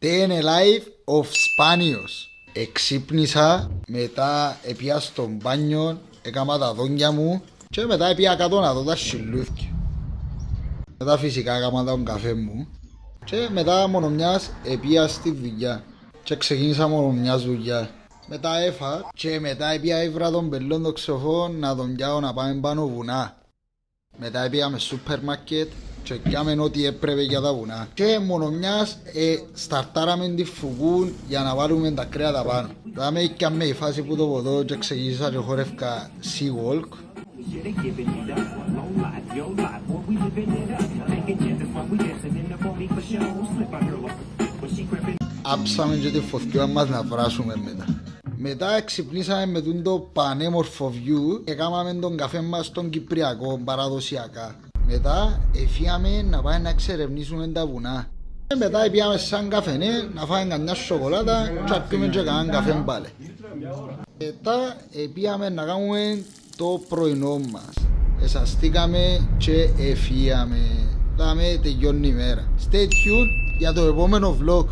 TN Live of Σπάνιος. Εξύπνησα, μετά έπια στο μπάνιο, έκανα τα δόντια μου και μετά έπια κάτω να δω τα σιλούθκια. Μετά φυσικά έκανα τον καφέ μου και μετά μόνο μιας έπια στη δουλειά και ξεκίνησα μόνο μιας δουλειά. Μετά έφα και μετά έπια έβρα τον πελόν το ξεφό να τον πιάω να πάμε πάνω βουνά. Μετά έπιαμε σούπερ μάρκετ και πιάμε ό,τι έπρεπε για τα βουνά. Και μόνο μιας σταρτάραμε τη φουκούν για να βάλουμε τα κρέατα πάνω. Τώρα με έκαμε η φάση που το ποτώ και ξεκίνησα και χορεύκα Sea Walk. Άψαμε και τη φωτιά μας να βράσουμε μετά. Μετά ξυπνήσαμε με το πανέμορφο view και κάναμε τον καφέ μας στον Κυπριακό παραδοσιακά. Μετά εφύαμε να πάμε να εξερευνήσουμε τα βουνά. Μετά πήγαμε σαν καφενέ να φάμε καμιά σοκολάτα και να πιούμε και κανέναν καφέ πάλι. Μετά πήγαμε να κάνουμε το πρωινό μας. Εσαστήκαμε και εφύαμε. Δάμε τελειώνει η μέρα. Stay tuned για το επόμενο vlog.